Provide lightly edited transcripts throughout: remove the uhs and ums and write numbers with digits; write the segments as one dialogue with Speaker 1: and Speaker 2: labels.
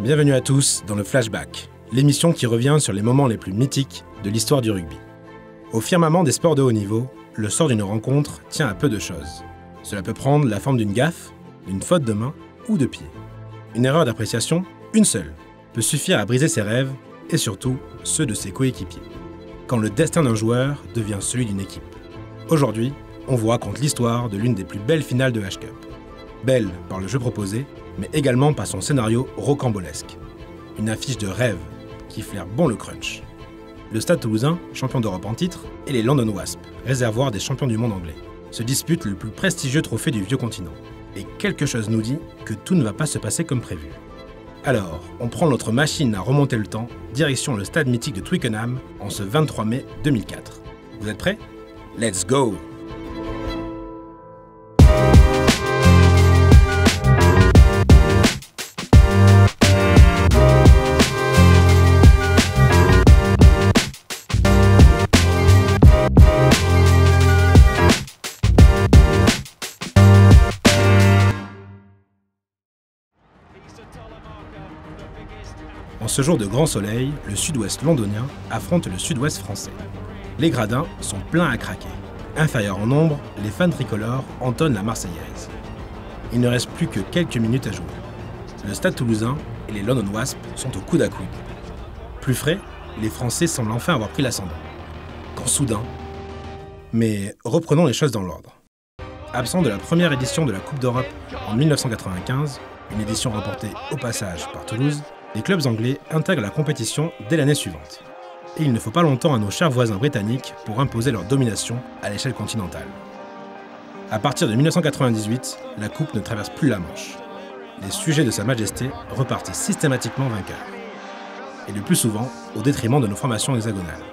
Speaker 1: Bienvenue à tous dans le Flashback, l'émission qui revient sur les moments les plus mythiques de l'histoire du rugby. Au firmament des sports de haut niveau, le sort d'une rencontre tient à peu de choses. Cela peut prendre la forme d'une gaffe, d'une faute de main ou de pied. Une erreur d'appréciation, une seule, peut suffire à briser ses rêves et surtout ceux de ses coéquipiers. Quand le destin d'un joueur devient celui d'une équipe. Aujourd'hui, on vous raconte l'histoire de l'une des plus belles finales de H-Cup. Belle par le jeu proposé, mais également par son scénario rocambolesque. Une affiche de rêve qui flaire bon le crunch. Le Stade Toulousain, champion d'Europe en titre, et les London Wasps, réservoir des champions du monde anglais, se disputent le plus prestigieux trophée du vieux continent. Et quelque chose nous dit que tout ne va pas se passer comme prévu. Alors, on prend notre machine à remonter le temps, direction le stade mythique de Twickenham, en ce 23 mai 2004. Vous êtes prêts? Let's go! En ce jour de grand soleil, le sud-ouest londonien affronte le sud-ouest français. Les gradins sont pleins à craquer. Inférieurs en nombre, les fans tricolores entonnent la Marseillaise. Il ne reste plus que quelques minutes à jouer. Le Stade Toulousain et les London Wasps sont au coude à coude. Plus frais, les Français semblent enfin avoir pris l'ascendant. Quand soudain... Mais reprenons les choses dans l'ordre. Absent de la première édition de la Coupe d'Europe en 1995, une édition remportée au passage par Toulouse, les clubs anglais intègrent la compétition dès l'année suivante. Et il ne faut pas longtemps à nos chers voisins britanniques pour imposer leur domination à l'échelle continentale. À partir de 1998, la Coupe ne traverse plus la Manche. Les sujets de Sa Majesté repartent systématiquement vainqueurs. Et le plus souvent, au détriment de nos formations hexagonales.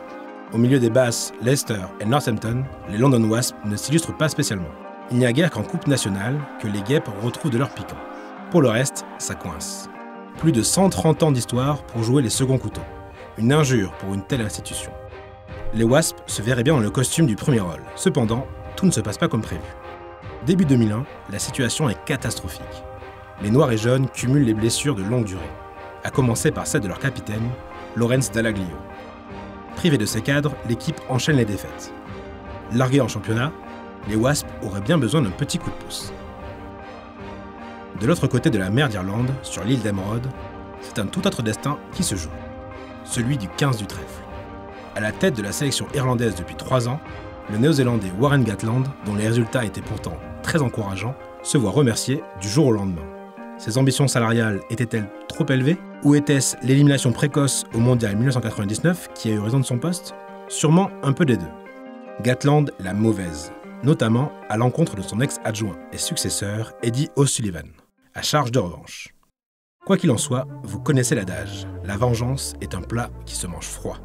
Speaker 1: Au milieu des Basses, Leicester et Northampton, les London Wasps ne s'illustrent pas spécialement. Il n'y a guère qu'en Coupe nationale que les guêpes retrouvent de leur piquant. Pour le reste, ça coince. Plus de 130 ans d'histoire pour jouer les seconds couteaux. Une injure pour une telle institution. Les Wasps se verraient bien dans le costume du premier rôle. Cependant, tout ne se passe pas comme prévu. Début 2001, la situation est catastrophique. Les Noirs et Jaunes cumulent les blessures de longue durée, à commencer par celle de leur capitaine, Laurence Dallaglio. Privés de ses cadres, l'équipe enchaîne les défaites. Largués en championnat, les Wasps auraient bien besoin d'un petit coup de pouce. De l'autre côté de la mer d'Irlande, sur l'île d'Emeraude, c'est un tout autre destin qui se joue. Celui du 15 du trèfle. À la tête de la sélection irlandaise depuis 3 ans, le néo-zélandais Warren Gatland, dont les résultats étaient pourtant très encourageants, se voit remercié du jour au lendemain. Ses ambitions salariales étaient-elles trop élevées? Ou était-ce l'élimination précoce au mondial 1999 qui a eu raison de son poste? Sûrement un peu des deux. Gatland la mauvaise, notamment à l'encontre de son ex-adjoint et successeur Eddie O'Sullivan. À charge de revanche. Quoi qu'il en soit, vous connaissez l'adage, la vengeance est un plat qui se mange froid.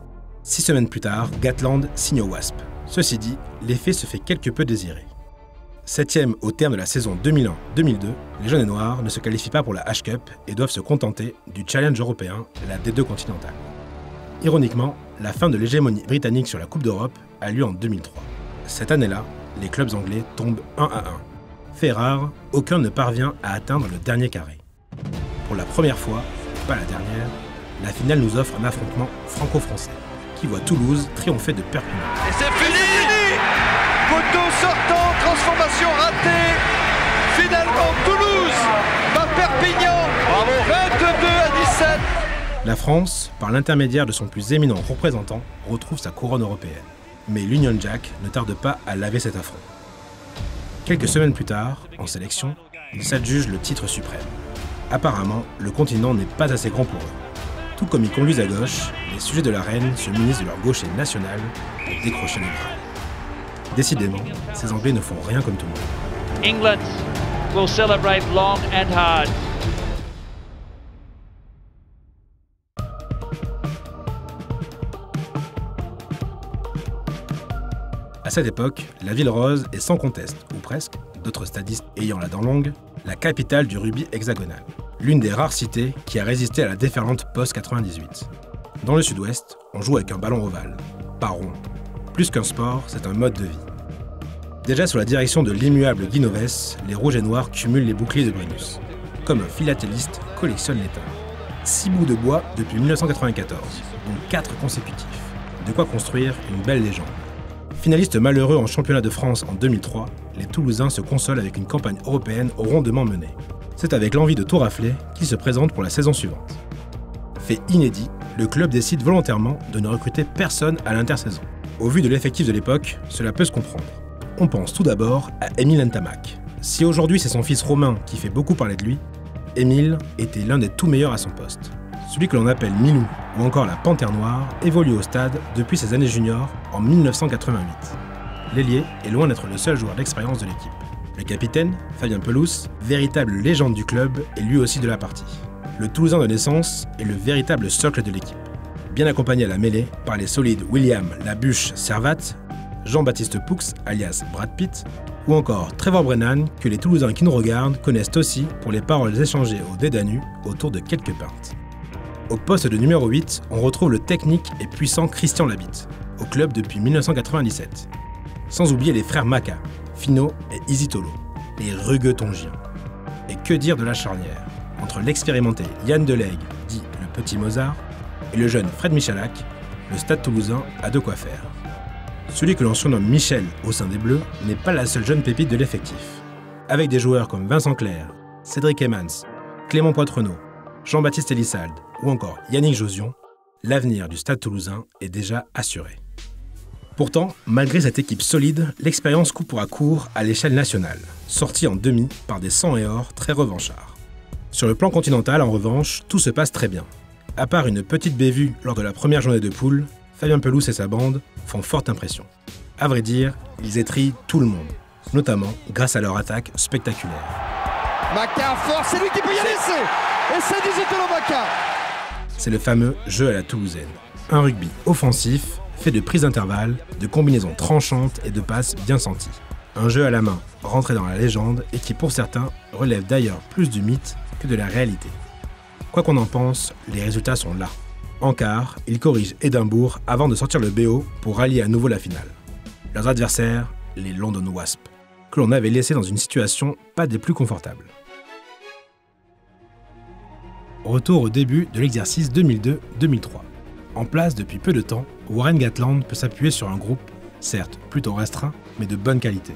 Speaker 1: 6 semaines plus tard, Gatland signe au Wasp. Ceci dit, l'effet se fait quelque peu désirer. 7e au terme de la saison 2001-2002, les jaunes et noirs ne se qualifient pas pour la H-Cup et doivent se contenter du challenge européen, la D2 continentale. Ironiquement, la fin de l'hégémonie britannique sur la Coupe d'Europe a lieu en 2003. Cette année-là, les clubs anglais tombent 1-1. Fait rare, aucun ne parvient à atteindre le dernier carré. Pour la première fois, et pas la dernière, la finale nous offre un affrontement franco-français, qui voit Toulouse triompher de Perpignan.
Speaker 2: Et c'est fini! Poteau sortant, transformation ratée. Finalement, Toulouse bat Perpignan. Bravo! 22-17.
Speaker 1: La France, par l'intermédiaire de son plus éminent représentant, retrouve sa couronne européenne. Mais l'Union Jack ne tarde pas à laver cet affront. Quelques semaines plus tard, en sélection, ils s'adjugent le titre suprême. Apparemment, le continent n'est pas assez grand pour eux. Tout comme ils conduisent à gauche, les sujets de la reine se munissent de leur gaucher national pour décrocher le Graal. Décidément, ces Anglais ne font rien comme tout le monde.
Speaker 3: England will celebrate long and hard.
Speaker 1: À cette époque, la Ville Rose est sans conteste, ou presque, d'autres stadistes ayant la dent longue, la capitale du rugby hexagonal. L'une des rares cités qui a résisté à la déferlante post-98. Dans le sud-ouest, on joue avec un ballon ovale, pas rond. Plus qu'un sport, c'est un mode de vie. Déjà sous la direction de l'immuable Guy Novès, les rouges et noirs cumulent les boucliers de Brennus. Comme un philatéliste collectionne les timbres. 6 bouts de bois depuis 1994, dont 4 consécutifs. De quoi construire une belle légende. Finaliste malheureux en championnat de France en 2003, les Toulousains se consolent avec une campagne européenne rondement menée. C'est avec l'envie de tout rafler qu'ils se présentent pour la saison suivante. Fait inédit, le club décide volontairement de ne recruter personne à l'intersaison. Au vu de l'effectif de l'époque, cela peut se comprendre. On pense tout d'abord à Émile Ntamak. Si aujourd'hui c'est son fils Romain qui fait beaucoup parler de lui, Émile était l'un des tout meilleurs à son poste. Celui que l'on appelle Milou ou encore la Panthère Noire évolue au stade depuis ses années juniors en 1988. L'ailier est loin d'être le seul joueur d'expérience de l'équipe. Le capitaine, Fabien Pelous, véritable légende du club, est lui aussi de la partie. Le Toulousain de naissance est le véritable socle de l'équipe. Bien accompagné à la mêlée par les solides William Labuche Servat, Jean-Baptiste Poux alias Brad Pitt, ou encore Trevor Brennan que les Toulousains qui nous regardent connaissent aussi pour les paroles échangées au Dédanu autour de quelques pintes. Au poste de numéro 8, on retrouve le technique et puissant Christian Labitte, au club depuis 1997. Sans oublier les frères Maca, Fino et Isitolo, les rugueux Tongiens. Et que dire de la charnière entre l'expérimenté Yann Delegue, dit le petit Mozart, et le jeune Fred Michalak, le Stade Toulousain a de quoi faire. Celui que l'on surnomme Michel au sein des Bleus n'est pas la seule jeune pépite de l'effectif. Avec des joueurs comme Vincent Clerc, Cédric Emmans, Clément Poitrenaud, Jean-Baptiste Elissalde ou encore Yannick Josion, l'avenir du Stade Toulousain est déjà assuré. Pourtant, malgré cette équipe solide, l'expérience coupera court à l'échelle nationale, sortie en demi par des sang et or très revanchards. Sur le plan continental, en revanche, tout se passe très bien. À part une petite bévue lors de la première journée de poule, Fabien Pelous et sa bande font forte impression. À vrai dire, ils étrillent tout le monde, notamment grâce à leur attaque spectaculaire.
Speaker 2: Maca fort, c'est lui qui peut y aller, et c'est d'Isitolo Maca.
Speaker 1: C'est le fameux jeu à la toulousaine. Un rugby offensif, fait de prises d'intervalle, de combinaisons tranchantes et de passes bien senties. Un jeu à la main, rentré dans la légende et qui pour certains relève d'ailleurs plus du mythe que de la réalité. Quoi qu'on en pense, les résultats sont là. En quart, ils corrigent Édimbourg avant de sortir le BO pour rallier à nouveau la finale. Leurs adversaires, les London Wasps, que l'on avait laissés dans une situation pas des plus confortables. Retour au début de l'exercice 2002-2003. En place depuis peu de temps, Warren Gatland peut s'appuyer sur un groupe, certes plutôt restreint, mais de bonne qualité.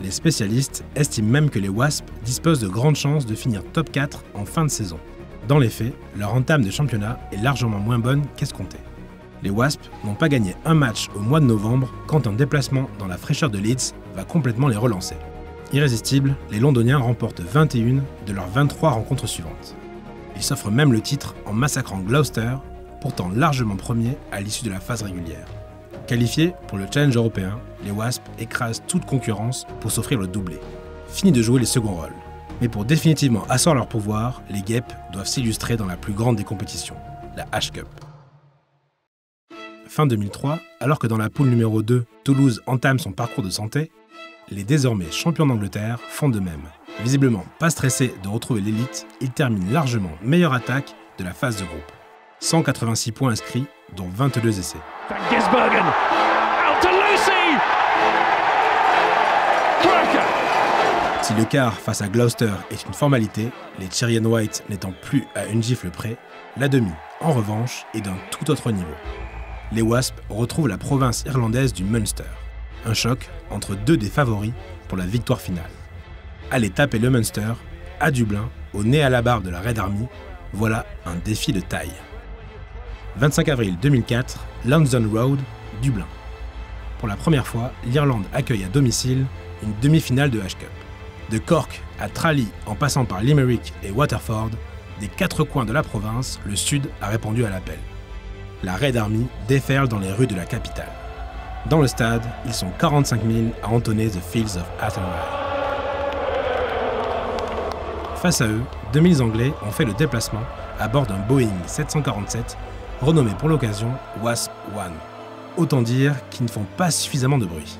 Speaker 1: Les spécialistes estiment même que les Wasps disposent de grandes chances de finir top 4 en fin de saison. Dans les faits, leur entame de championnat est largement moins bonne qu'escompté. Les Wasps n'ont pas gagné un match au mois de novembre quand un déplacement dans la fraîcheur de Leeds va complètement les relancer. Irrésistibles, les Londoniens remportent 21 de leurs 23 rencontres suivantes. Ils s'offrent même le titre en massacrant Gloucester, pourtant largement premier à l'issue de la phase régulière. Qualifiés pour le challenge européen, les Wasps écrasent toute concurrence pour s'offrir le doublé. Fini de jouer les seconds rôles. Mais pour définitivement asseoir leur pouvoir, les Guêpes doivent s'illustrer dans la plus grande des compétitions, la H-Cup. Fin 2003, alors que dans la poule numéro 2, Toulouse entame son parcours de santé, les désormais champions d'Angleterre font de même. Visiblement pas stressés de retrouver l'élite, ils terminent largement meilleure attaque de la phase de groupe. 186 points inscrits, dont 22 essais.
Speaker 3: Gisbergen, out to Lucy. Cracker.
Speaker 1: Si le quart face à Gloucester est une formalité, les Cherry and White n'étant plus à une gifle près, la demi, en revanche, est d'un tout autre niveau. Les Wasps retrouvent la province irlandaise du Munster. Un choc entre deux des favoris pour la victoire finale. Aller taper le Munster, à Dublin, au nez à la barbe de la Red Army, voilà un défi de taille. 25 avril 2004, Lansdowne Road, Dublin. Pour la première fois, l'Irlande accueille à domicile une demi-finale de H-Cup. De Cork à Tralee en passant par Limerick et Waterford, des quatre coins de la province, le Sud a répondu à l'appel. La Red Army déferle dans les rues de la capitale. Dans le stade, ils sont 45 000 à entonner The Fields of Athenry. Face à eux, 2000 Anglais ont fait le déplacement à bord d'un Boeing 747, renommé pour l'occasion Wasp One. Autant dire qu'ils ne font pas suffisamment de bruit.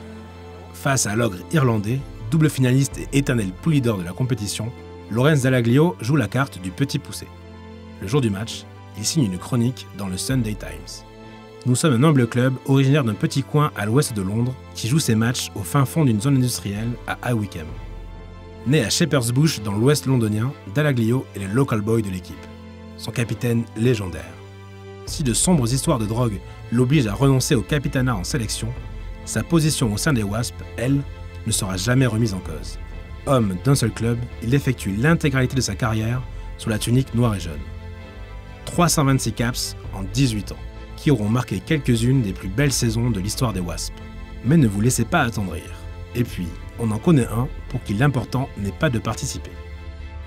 Speaker 1: Face à l'ogre irlandais, double finaliste et éternel poule leader de la compétition, Laurence Dallaglio joue la carte du petit poussé. Le jour du match, il signe une chronique dans le Sunday Times. Nous sommes un humble club originaire d'un petit coin à l'ouest de Londres qui joue ses matchs au fin fond d'une zone industrielle à High Wycombe. Né à Shepherd's Bush dans l'ouest londonien, Dallaglio est le local boy de l'équipe. son capitaine légendaire. Si de sombres histoires de drogue l'obligent à renoncer au capitanat en sélection, sa position au sein des Wasps, elle, ne sera jamais remise en cause. Homme d'un seul club, il effectue l'intégralité de sa carrière sous la tunique noire et jaune. 326 caps en 18 ans, qui auront marqué quelques-unes des plus belles saisons de l'histoire des Wasps. Mais ne vous laissez pas attendrir. Et puis, on en connaît un pour qui l'important n'est pas de participer.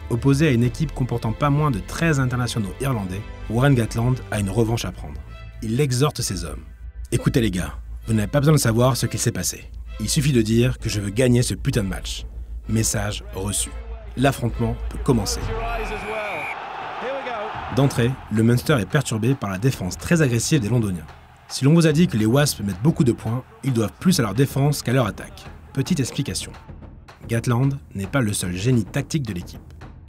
Speaker 1: Opposé à une équipe comportant pas moins de 13 internationaux irlandais, Warren Gatland a une revanche à prendre. Il exhorte ses hommes. Écoutez les gars, vous n'avez pas besoin de savoir ce qu'il s'est passé. Il suffit de dire que je veux gagner ce putain de match. Message reçu. L'affrontement peut commencer. D'entrée, le Munster est perturbé par la défense très agressive des Londoniens. Si l'on vous a dit que les Wasps mettent beaucoup de points, ils doivent plus à leur défense qu'à leur attaque. Petite explication. Gatland n'est pas le seul génie tactique de l'équipe.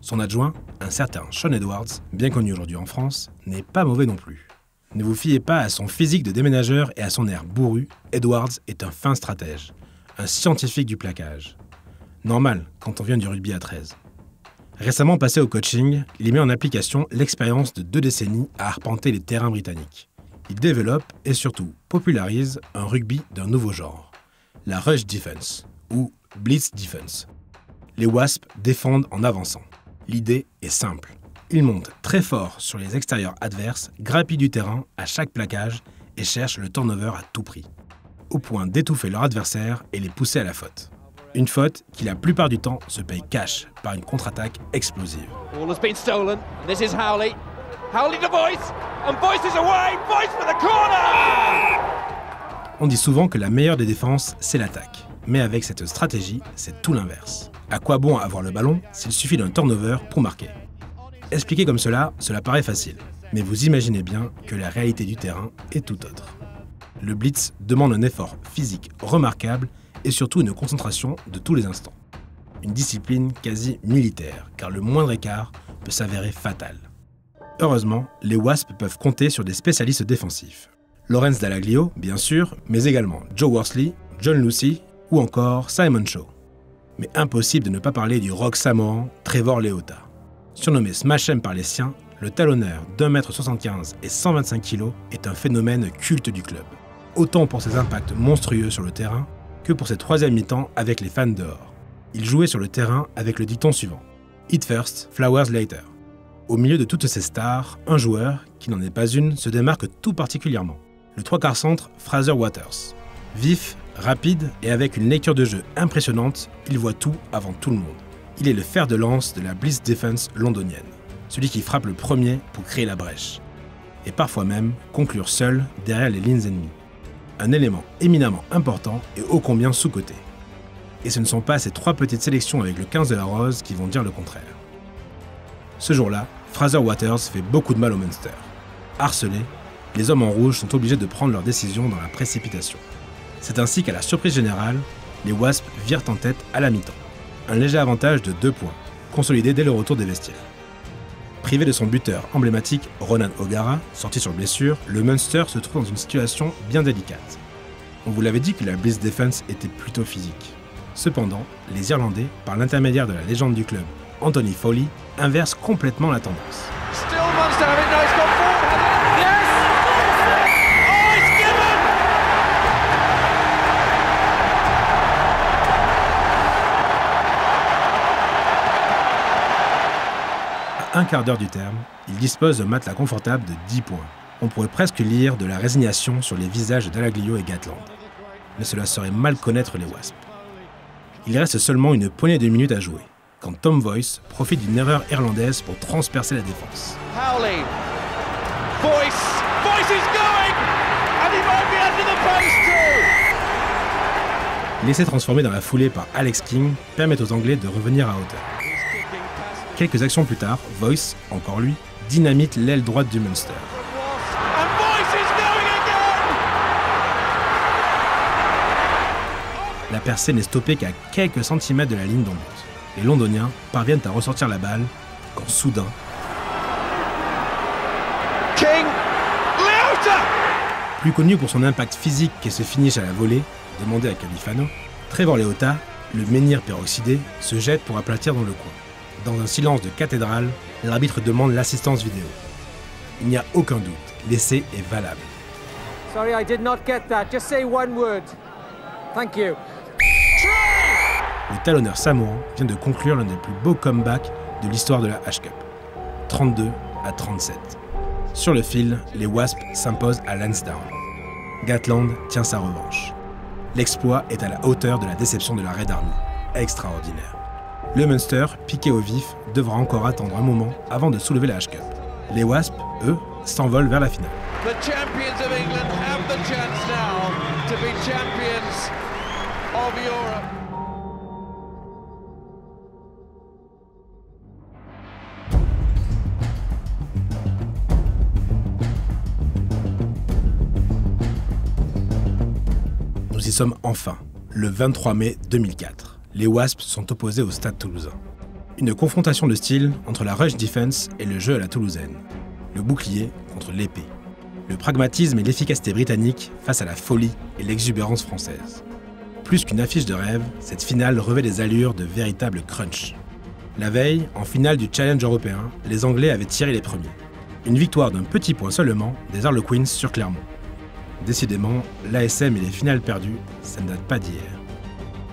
Speaker 1: Son adjoint, un certain Shaun Edwards, bien connu aujourd'hui en France, n'est pas mauvais non plus. Ne vous fiez pas à son physique de déménageur et à son air bourru, Edwards est un fin stratège, un scientifique du plaquage. Normal quand on vient du rugby à 13. Récemment passé au coaching, il met en application l'expérience de 2 décennies à arpenter les terrains britanniques. Il développe et surtout popularise un rugby d'un nouveau genre, la rush defense ou blitz defense. Les Wasps défendent en avançant. L'idée est simple. Ils montent très fort sur les extérieurs adverses, grappillent du terrain à chaque plaquage et cherchent le turnover à tout prix, au point d'étouffer leur adversaire et les pousser à la faute. Une faute qui la plupart du temps se paye cash par une contre-attaque explosive.
Speaker 2: Ball has been stolen. This is Howley. Howley to Boyce. And Boyce is away. Boyce for the corner.
Speaker 1: On dit souvent que la meilleure des défenses, c'est l'attaque. Mais avec cette stratégie, c'est tout l'inverse. À quoi bon avoir le ballon s'il suffit d'un turnover pour marquer? Expliqué comme cela paraît facile. Mais vous imaginez bien que la réalité du terrain est tout autre. Le blitz demande un effort physique remarquable et surtout une concentration de tous les instants. Une discipline quasi militaire, car le moindre écart peut s'avérer fatal. Heureusement, les Wasps peuvent compter sur des spécialistes défensifs. Lawrence Dallaglio, bien sûr, mais également Joe Worsley, John Lucy ou encore Simon Shaw. Mais impossible de ne pas parler du rock samoan Trevor Leota. Surnommé Smash M par les siens, le talonneur d'1,75 m et 125 kg est un phénomène culte du club. Autant pour ses impacts monstrueux sur le terrain que pour ses troisième mi-temps avec les fans dehors. Il jouait sur le terrain avec le dicton suivant: Eat first, flowers later. Au milieu de toutes ces stars, un joueur, qui n'en est pas une, se démarque tout particulièrement. Le 3/4 centre Fraser Waters. Vif, rapide et avec une lecture de jeu impressionnante, il voit tout avant tout le monde. Il est le fer de lance de la blitz defense londonienne, celui qui frappe le premier pour créer la brèche, et parfois même conclure seul derrière les lignes ennemies. Un élément éminemment important et ô combien sous-coté. Et ce ne sont pas ces 3 petites sélections avec le 15 de la Rose qui vont dire le contraire. Ce jour-là, Fraser Waters fait beaucoup de mal au Munster. Harcelés, les hommes en rouge sont obligés de prendre leurs décisions dans la précipitation. C'est ainsi qu'à la surprise générale, les Wasps virent en tête à la mi-temps. Un léger avantage de 2 points, consolidé dès le retour des vestiaires. Privé de son buteur emblématique, Ronan O'Gara, sorti sur blessure, le Munster se trouve dans une situation bien délicate. On vous l'avait dit que la blitz defense était plutôt physique. Cependant, les Irlandais, par l'intermédiaire de la légende du club, Anthony Foley, inversent complètement la tendance.
Speaker 2: Still Munster have it now. He's got forward. Yes. Oh, it's given.
Speaker 1: À un quart d'heure du terme, il dispose d'un matelas confortable de 10 points. On pourrait presque lire de la résignation sur les visages de Dallaglio et Gatland. Mais cela serait mal connaître les Wasps. Il reste seulement une poignée de minutes à jouer, quand Tom Boyce profite d'une erreur irlandaise pour transpercer la défense.
Speaker 2: Howley. Boyce is going. And he might be under the post too.
Speaker 1: L'essai transformé dans la foulée par Alex King permet aux Anglais de revenir à hauteur. Quelques actions plus tard, Boyce, encore lui, dynamite l'aile droite du Munster.
Speaker 2: And Boyce is going again.
Speaker 1: La percée n'est stoppée qu'à quelques centimètres de la ligne d'en but. Les Londoniens parviennent à ressortir la balle quand soudain...
Speaker 2: King. Leota.
Speaker 1: Plus connu pour son impact physique et ce finish à la volée, demandé à Califano, Trevor Leota, le menhir peroxydé, se jette pour aplatir dans le coin. Dans un silence de cathédrale, l'arbitre demande l'assistance vidéo. Il n'y a aucun doute, l'essai est valable.
Speaker 4: Sorry, I did not get that. Just say one word. Thank you.
Speaker 1: Le talonneur samoan vient de conclure l'un des plus beaux comebacks de l'histoire de la H-Cup. 32-37. Sur le fil, les Wasps s'imposent à Lansdowne. Gatland tient sa revanche. L'exploit est à la hauteur de la déception de la Red Army. Extraordinaire. Le Munster, piqué au vif, devra encore attendre un moment avant de soulever la H-Cup. Les Wasps, eux, s'envolent vers la finale.
Speaker 2: The champions of England have the chance now to be champions of Europe.
Speaker 1: Nous y sommes enfin, le 23 mai 2004. Les Wasps sont opposés au Stade toulousain. Une confrontation de style entre la rush defense et le jeu à la toulousaine. Le bouclier contre l'épée. Le pragmatisme et l'efficacité britannique face à la folie et l'exubérance française. Plus qu'une affiche de rêve, cette finale revêt des allures de véritable crunch. La veille, en finale du Challenge européen, les Anglais avaient tiré les premiers. Une victoire d'un petit point seulement des Harlequins sur Clermont. Décidément, l'ASM et les finales perdues, ça ne date pas d'hier.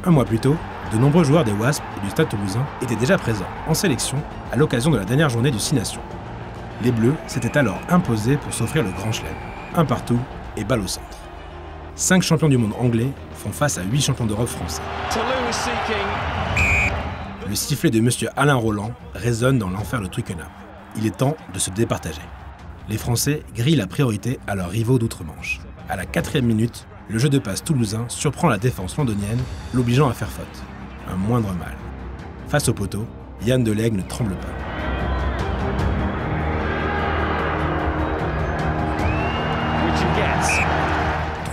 Speaker 1: Un mois plus tôt, de nombreux joueurs des Wasps et du Stade toulousain étaient déjà présents en sélection à l'occasion de la dernière journée du 6 Nations. Les Bleus s'étaient alors imposés pour s'offrir le Grand Chelem, un partout et balle au centre. 5 champions du monde anglais font face à 8 champions d'Europe français. Le sifflet de Monsieur Alain Roland résonne dans l'enfer de Twickenham. Il est temps de se départager. Les Français grillent la priorité à leurs rivaux d'outre-Manche. À la 4e minute, le jeu de passe toulousain surprend la défense londonienne, l'obligeant à faire faute. Un moindre mal. Face au poteau, Yann Delègue ne tremble pas.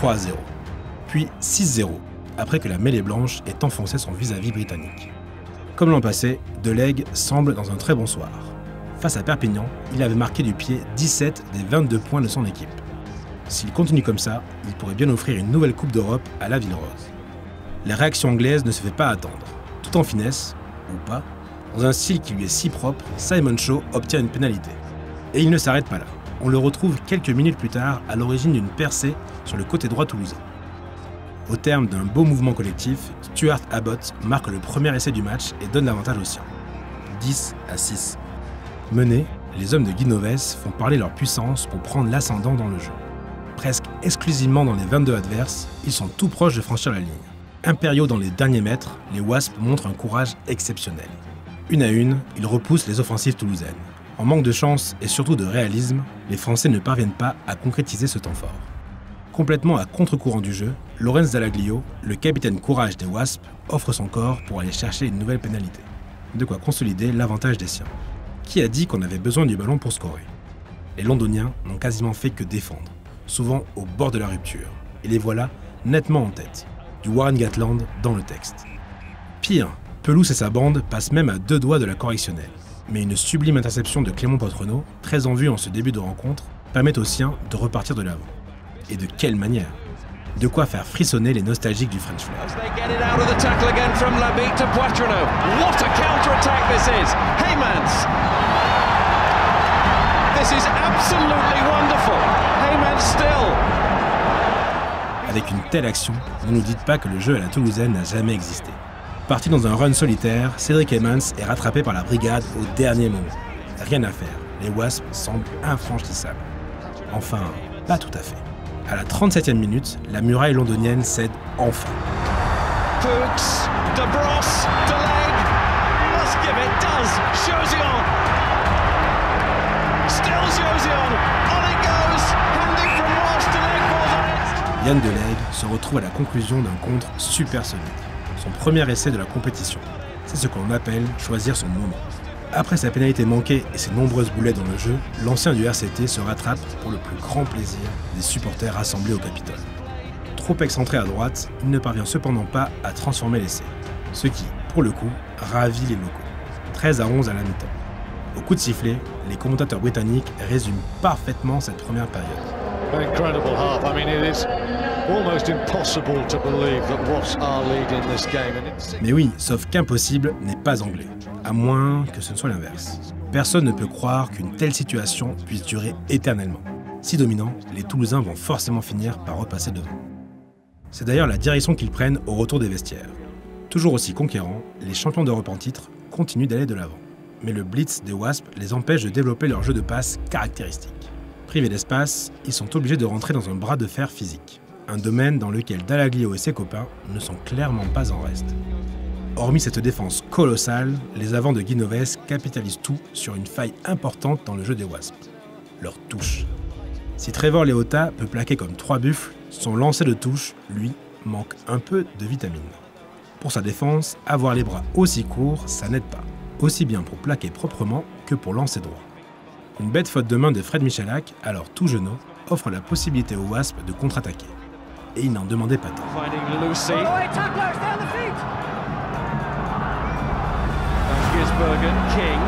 Speaker 1: 3-0. Puis 6-0, après que la mêlée blanche ait enfoncé son vis-à-vis britannique. Comme l'an passé, Delègue semble dans un très bon soir. Face à Perpignan, il avait marqué du pied 17 des 22 points de son équipe. S'il continue comme ça, il pourrait bien offrir une nouvelle Coupe d'Europe à la Ville Rose. La réaction anglaise ne se fait pas attendre. Tout en finesse, ou pas, dans un style qui lui est si propre, Simon Shaw obtient une pénalité. Et il ne s'arrête pas là. On le retrouve quelques minutes plus tard à l'origine d'une percée sur le côté droit toulousain. Au terme d'un beau mouvement collectif, Stuart Abbott marque le premier essai du match et donne l'avantage aux siens. 10-6. Menés, les hommes de Guy Novès font parler leur puissance pour prendre l'ascendant dans le jeu. Presque exclusivement dans les 22 adverses, ils sont tout proches de franchir la ligne. Impériaux dans les derniers mètres, les Wasps montrent un courage exceptionnel. Une à une, ils repoussent les offensives toulousaines. En manque de chance et surtout de réalisme, les Français ne parviennent pas à concrétiser ce temps fort. Complètement à contre-courant du jeu, Laurens Dallaglio, le capitaine courage des Wasps, offre son corps pour aller chercher une nouvelle pénalité. De quoi consolider l'avantage des siens. Qui a dit qu'on avait besoin du ballon pour scorer? Les Londoniens n'ont quasiment fait que défendre, souvent au bord de la rupture. Et les voilà nettement en tête. Du Warren Gatland dans le texte. Pire, Pelouse et sa bande passent même à 2 doigts de la correctionnelle. Mais une sublime interception de Clément Potrenaud, très en vue en ce début de rencontre, permet aux siens de repartir de l'avant. Et de quelle manière! De quoi faire frissonner les nostalgiques du French Flag. Avec une telle action, ne nous dites pas que le jeu à la toulousaine n'a jamais existé. Parti dans un run solitaire, Cédric Emmons est rattrapé par la brigade au dernier moment. Rien à faire, les Wasps semblent infranchissables. Enfin, pas tout à fait. À la 37e minute, la muraille londonienne cède enfin.
Speaker 2: Fuchs, De Bros, Delègue, must give it, does, Josion. Still Josion, on it goes, handing from Ross, Delègue falls on it.
Speaker 1: Yann Delègue se retrouve à la conclusion d'un contre supersonique. Son premier essai de la compétition. C'est ce que l'on appelle choisir son moment. Après sa pénalité manquée et ses nombreuses boulettes dans le jeu, l'ancien du RCT se rattrape pour le plus grand plaisir des supporters rassemblés au Capitole. Trop excentré à droite, il ne parvient cependant pas à transformer l'essai. Ce qui, pour le coup, ravit les locaux. 13-11 à la mi-temps. Au coup de sifflet, les commentateurs britanniques résument parfaitement cette première période.
Speaker 5: An incredible half. I mean,
Speaker 1: Mais oui, sauf qu'impossible n'est pas anglais, à moins que ce ne soit l'inverse. Personne ne peut croire qu'une telle situation puisse durer éternellement. Si dominants, les Toulousains vont forcément finir par repasser devant. C'est d'ailleurs la direction qu'ils prennent au retour des vestiaires. Toujours aussi conquérants, les champions d'Europe en titre continuent d'aller de l'avant. Mais le blitz des Wasps les empêche de développer leur jeu de passe caractéristique. Privés d'espace, ils sont obligés de rentrer dans un bras de fer physique, un domaine dans lequel Dallaglio et ses copains ne sont clairement pas en reste. Hormis cette défense colossale, les avants de Guinoves capitalisent tout sur une faille importante dans le jeu des Wasps, leur touche. Si Trevor Leota peut plaquer comme 3 buffles, son lancer de touche, lui, manque un peu de vitamine. Pour sa défense, avoir les bras aussi courts, ça n'aide pas, aussi bien pour plaquer proprement que pour lancer droit. Une bête faute de main de Fred Michalak, alors tout genou, offre la possibilité aux Wasps de contre-attaquer. Et il n'en demandait pas tant.
Speaker 3: Gisbergen, King,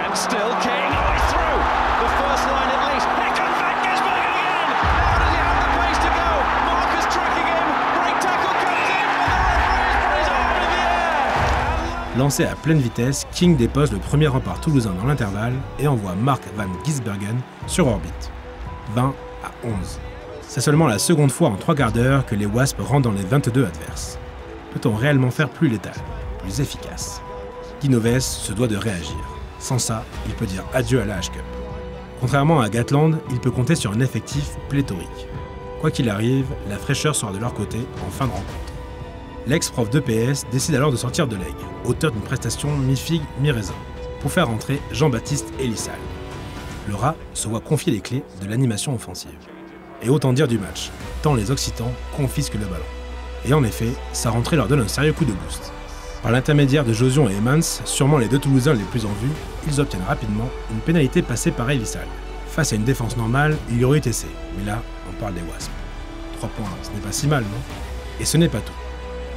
Speaker 3: and still King, oh he's through, the first line at least, here comes Van Gisbergen again, now does he have the pace to go, Marcus tracking him, great tackle comes in, and the referee has put his arm in the air.
Speaker 1: Lancé à pleine vitesse, King dépose le premier rempart toulousain dans l'intervalle et envoie Mark Van Gisbergen sur orbite. 20 à 11. C'est seulement la seconde fois en 3 quarts d'heure que les Wasps rentrent dans les 22 adverses. Peut-on réellement faire plus létal, plus efficace? Guinoves se doit de réagir. Sans ça, il peut dire adieu à la H-Cup. Contrairement à Gatland, il peut compter sur un effectif pléthorique. Quoi qu'il arrive, la fraîcheur sera de leur côté en fin de rencontre. L'ex-prof d'EPS décide alors de sortir de l'aigle, auteur d'une prestation mi-figue, mi-raisin, pour faire entrer Jean-Baptiste Elissal. Le rat se voit confier les clés de l'animation offensive. Et autant dire du match, tant les Occitans confisquent le ballon. Et en effet, sa rentrée leur donne un sérieux coup de boost. Par l'intermédiaire de Josion et Emmans, sûrement les 2 Toulousains les plus en vue, ils obtiennent rapidement une pénalité passée par Elissal. Face à une défense normale, il y aurait eu essai, mais là, on parle des Wasps. 3 points, ce n'est pas si mal, non? Et ce n'est pas tout.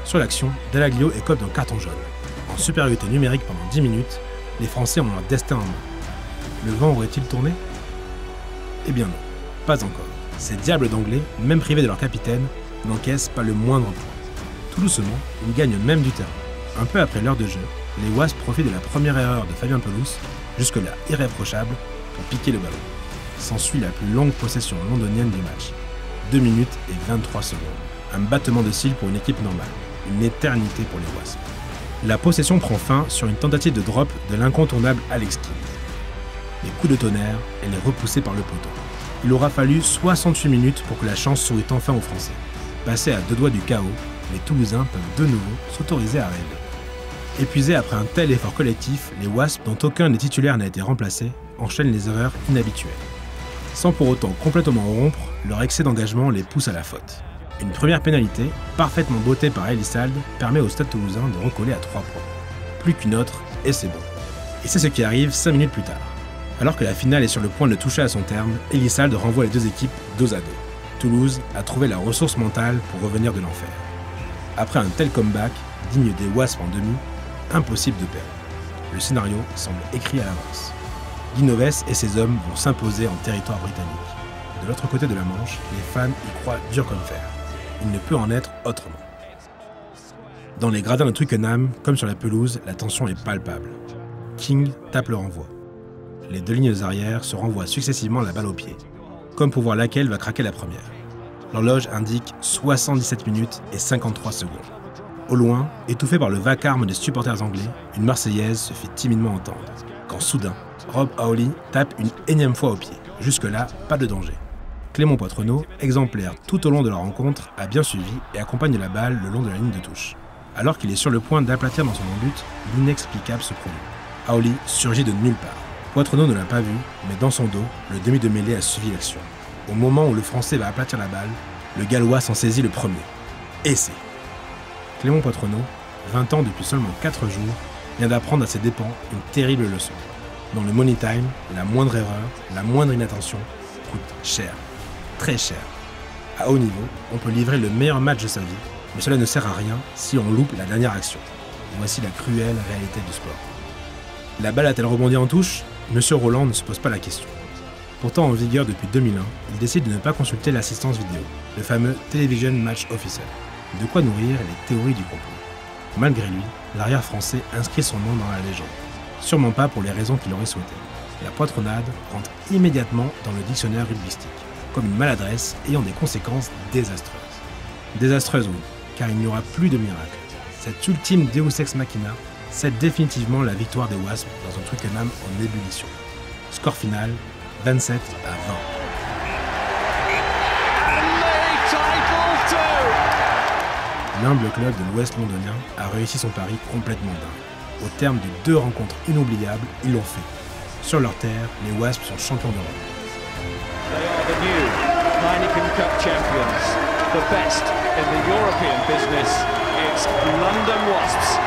Speaker 1: Sur l'action, Dallaglio écope d'un carton jaune. En supériorité numérique pendant 10 minutes, les Français ont leur destin en main. Le vent aurait-il tourné? Eh bien non, pas encore. Ces diables d'anglais, même privés de leur capitaine, n'encaissent pas le moindre point. Tout doucement, ils gagnent même du terrain. Un peu après l'heure de jeu, les Wasps profitent de la première erreur de Fabien Pelous, jusque-là irréprochable, pour piquer le ballon. S'ensuit la plus longue possession londonienne du match. 2 minutes et 23 secondes. Un battement de cils pour une équipe normale. Une éternité pour les Wasps. La possession prend fin sur une tentative de drop de l'incontournable Alex King. Les coups de tonnerre, elle est repoussée par le poteau. Il aura fallu 68 minutes pour que la chance sourit enfin aux Français. Passés à 2 doigts du chaos, les Toulousains peuvent de nouveau s'autoriser à rêver. Épuisés après un tel effort collectif, les Wasps, dont aucun des titulaires n'a été remplacé, enchaînent les erreurs inhabituelles. Sans pour autant complètement rompre, leur excès d'engagement les pousse à la faute. Une première pénalité, parfaitement bottée par Elissal, permet au Stade Toulousain de recoller à 3 points. Plus qu'une autre, et c'est bon. Et c'est ce qui arrive 5 minutes plus tard. Alors que la finale est sur le point de toucher à son terme, Elissal renvoie les 2 équipes dos à dos. Toulouse a trouvé la ressource mentale pour revenir de l'enfer. Après un tel comeback, digne des Wasps en demi, impossible de perdre. Le scénario semble écrit à l'avance. Guinoves et ses hommes vont s'imposer en territoire britannique. De l'autre côté de la Manche, les fans y croient dur comme fer. Il ne peut en être autrement. Dans les gradins de Twickenham, comme sur la pelouse, la tension est palpable. King tape le renvoi. Les 2 lignes arrières se renvoient successivement la balle au pied, comme pour voir laquelle va craquer la première. L'horloge indique 77 minutes et 53 secondes. Au loin, étouffé par le vacarme des supporters anglais, une Marseillaise se fait timidement entendre. Quand soudain, Rob Howley tape une énième fois au pied. Jusque-là, pas de danger. Clément Poitrenaud, exemplaire tout au long de la rencontre, a bien suivi et accompagne la balle le long de la ligne de touche. Alors qu'il est sur le point d'aplatir dans son but, l'inexplicable se produit. Howley surgit de nulle part. Poitrenaud ne l'a pas vu, mais dans son dos, le demi de mêlée a suivi l'action. Au moment où le Français va aplatir la balle, le Gallois s'en saisit le premier. Essai. Clément Poitrenaud, 20 ans depuis seulement 4 jours, vient d'apprendre à ses dépens une terrible leçon. Dans le money time, la moindre erreur, la moindre inattention coûte cher. Très cher. À haut niveau, on peut livrer le meilleur match de sa vie, mais cela ne sert à rien si on loupe la dernière action. Voici la cruelle réalité du sport. La balle a-t-elle rebondi en touche? Monsieur Roland ne se pose pas la question. Pourtant en vigueur depuis 2001, il décide de ne pas consulter l'assistance vidéo, le fameux Television Match Officer. De quoi nourrir les théories du complot. Malgré lui, l'arrière français inscrit son nom dans la légende. Sûrement pas pour les raisons qu'il aurait souhaité. La poitronnade rentre immédiatement dans le dictionnaire rugbystique, comme une maladresse ayant des conséquences désastreuses. Désastreuses oui, car il n'y aura plus de miracle. Cette ultime Deus Ex Machina scelle définitivement la victoire des Wasps dans un Twickenham en ébullition. Score final, 27 à 20. L'humble club de l'Ouest londonien a réussi son pari complètement dingue. Au terme de 2 rencontres inoubliables, ils l'ont fait. Sur leur terre, les Wasps sont champions d'Europe.
Speaker 3: They are the new Heineken Cup champions, the best in the European business. It's London Wasps.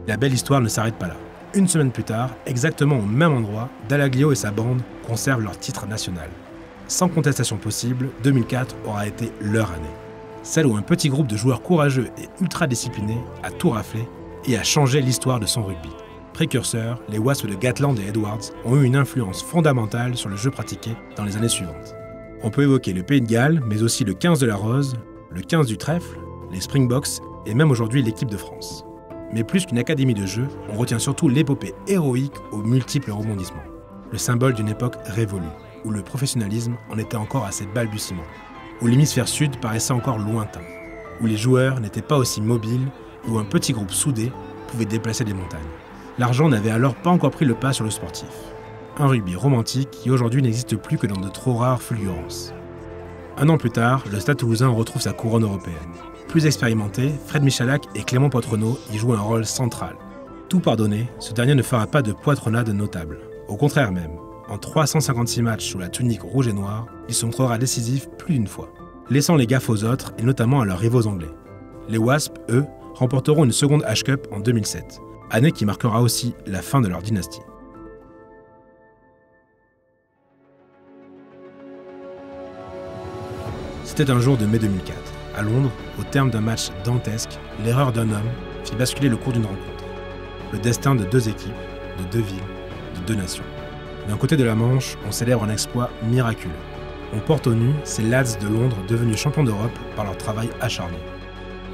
Speaker 1: La belle histoire ne s'arrête pas là. Une semaine plus tard, exactement au même endroit, Dallaglio et sa bande conservent leur titre national. Sans contestation possible, 2004 aura été leur année. Celle où un petit groupe de joueurs courageux et ultra disciplinés a tout raflé et a changé l'histoire de son rugby. Précurseurs, les Wasps de Gatland et Edwards ont eu une influence fondamentale sur le jeu pratiqué dans les années suivantes. On peut évoquer le Pays de Galles, mais aussi le 15 de la Rose, le 15 du Trèfle, les Springboks et même aujourd'hui l'équipe de France. Mais plus qu'une académie de jeu, on retient surtout l'épopée héroïque aux multiples rebondissements. Le symbole d'une époque révolue, où le professionnalisme en était encore à ses balbutiements, où l'hémisphère sud paraissait encore lointain, où les joueurs n'étaient pas aussi mobiles et où un petit groupe soudé pouvait déplacer des montagnes. L'argent n'avait alors pas encore pris le pas sur le sportif. Un rugby romantique qui aujourd'hui n'existe plus que dans de trop rares fulgurances. Un an plus tard, le Stade Toulousain retrouve sa couronne européenne. Plus expérimentés, Fred Michalak et Clément Poitrenaud y jouent un rôle central. Tout pardonné, ce dernier ne fera pas de poitronnade notable. Au contraire même, en 356 matchs sous la tunique rouge et noire, il se montrera décisif plus d'une fois, laissant les gaffes aux autres et notamment à leurs rivaux anglais. Les Wasps, eux, remporteront une seconde H-Cup en 2007, année qui marquera aussi la fin de leur dynastie. C'était un jour de mai 2004. À Londres, au terme d'un match dantesque, l'erreur d'un homme fit basculer le cours d'une rencontre. Le destin de 2 équipes, de 2 villes, de 2 nations. D'un côté de la Manche, on célèbre un exploit miraculeux. On porte au nu ces lads de Londres devenus champions d'Europe par leur travail acharné.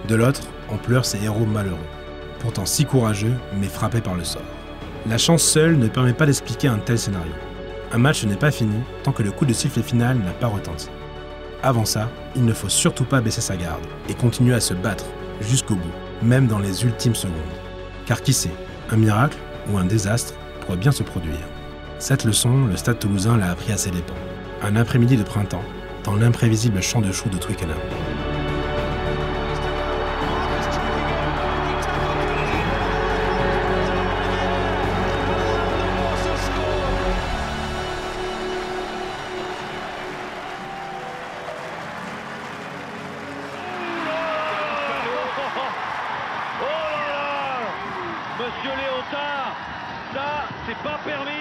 Speaker 1: De l'autre, on pleure ces héros malheureux, pourtant si courageux, mais frappés par le sort. La chance seule ne permet pas d'expliquer un tel scénario. Un match n'est pas fini tant que le coup de sifflet final n'a pas retenti. Avant ça, il ne faut surtout pas baisser sa garde et continuer à se battre jusqu'au bout, même dans les ultimes secondes. Car qui sait, un miracle ou un désastre pourrait bien se produire. Cette leçon, le Stade Toulousain l'a appris à ses dépens. Un après-midi de printemps, dans l'imprévisible champ de choux de Twickenham.
Speaker 3: Monsieur Léotard, ça, c'est pas permis.